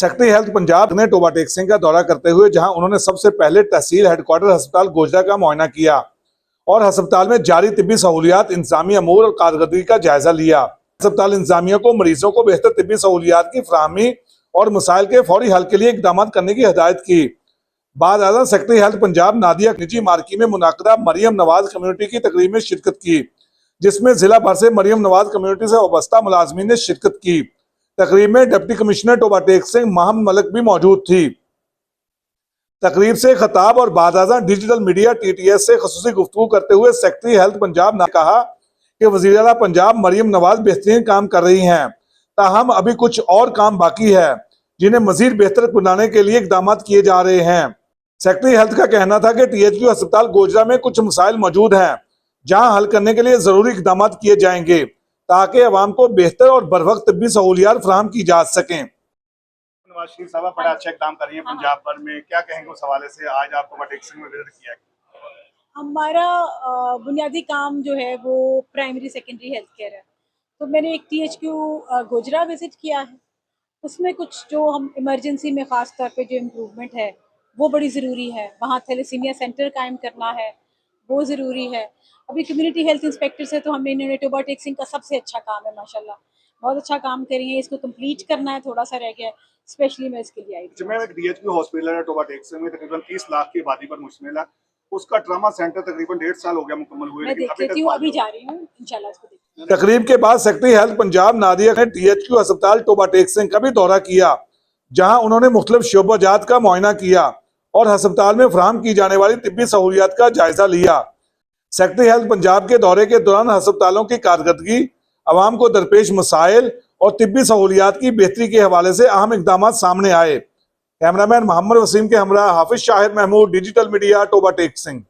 Secretary health Punjab ने Toba Tek Singh का दौरा करते हुए जहां उन्होंने सबसे पहले तहसील हेडक्वार्टर अस्पताल गोजरा का मुआयना किया और अस्पताल में जारी तिब्बी सहूलियात, इंतजामी अमूर और कारकर्दगी का जायजा लिया। अस्पताल इंतजामिया को मरीजों को बेहतर तिब्बी सहूलियात की फराहमी और मसाइल के फौरी हल के लिए इकदाम करने की हिदायत की। बाद आज़ा सेक्रेटरी हेल्थ पंजाब नादिया निजी मार्की में मुनाकदा मरियम नवाज कम्युनिटी की तकरीब में शिरकत की, जिसमें जिला भर से मरियम नवाज कम्युनिटी से वाबस्ता मुलाजमीन ने शिरकत की। तकरीब में डिप्टी कमिश्नर टोबा टेक सिंह मोहम्मद मलिक भी मौजूद थी। तकरीब से खताब और बादाजा डिजिटल मीडिया TTS से खसूसी गुफ्तगू करते हुए सेक्रेटरी हेल्थ पंजाब ने कहा कि वज़ीर आला पंजाब मरियम नवाज बेहतरीन काम कर रही हैं, ताहम अभी कुछ और काम बाकी है जिन्हें मजीद बेहतर बनाने के लिए इकदाम किए जा रहे हैं। सेक्रेटरी हेल्थ का कहना था कि THQ अस्पताल गोजरा में कुछ मसाइल मौजूद हैं जहां हल करने के लिए जरूरी इकदाम किए जाएंगे ताकि अवाम को बेहतर और बरवक्त तिब्बी सहूलियात फराहम की जा सकें। नवाज शरीफ साहब बड़ा अच्छा काम कर रही है पंजाब भर में, क्या कहेंगे उस हवाले से? आज आपको टोबा टेक सिंह में विजिट किया है। हमारा बुनियादी काम जो है वो प्राइमरी सेकेंडरी हेल्थ केयर है, तो मैंने एक THQ गोजरा विजिट किया है। उसमें कुछ जो हम इमरजेंसी में ख़ास तौर पे जो इम्प्रूवमेंट है वो बड़ी ज़रूरी है। वहाँ थैलेसीमिया सेंटर कायम करना है, वो ज़रूरी है। अभी कम्युनिटी हेल्थ इंस्पेक्टर से तो हमने इन्होंने टोबा टेक सिंह का सबसे अच्छा काम है, माशाल्लाह बहुत अच्छा काम कर रही है। इसको कंप्लीट करना है, थोड़ा सा रह गया है, स्पेशली मैं इसके लिए आई थी। मैं DHQ हॉस्पिटल है टोबा टेक सिंह में, तकरीबन 30 लाख की आबादी पर मुश्तमिल है। उसका ट्रामा सेंटर तकरीबन 1.5 साल हो गया मुकम्मल हुए। मैं देख लेती हूँ, अभी जा रही हूँ इंशाल्लाह इसको देख। तकरीब के बाद सेक्रेटरी हेल्थ पंजाब नादिया ने THQ अस्पताल टोबा टेक सिंह का भी दौरा किया, जहां उन्होंने मुख्तलिफ शोबाजात का मुआयना किया और अस्पताल में फराहम की जाने वाली तिब्बी सहूलियात का जायजा लिया। सेक्रेटरी हेल्थ पंजाब के दौरे के दौरान अस्पतालों की कारकर्दगी, अवाम को दरपेश मसाइल और तिब्बी सहूलियात की बेहतरी के हवाले से अहम इकदाम सामने आए। कैमरामैन मोहम्मद वसीम के हमरा हाफिज शाहिद महमूद, डिजिटल मीडिया, टोबा टेक सिंह।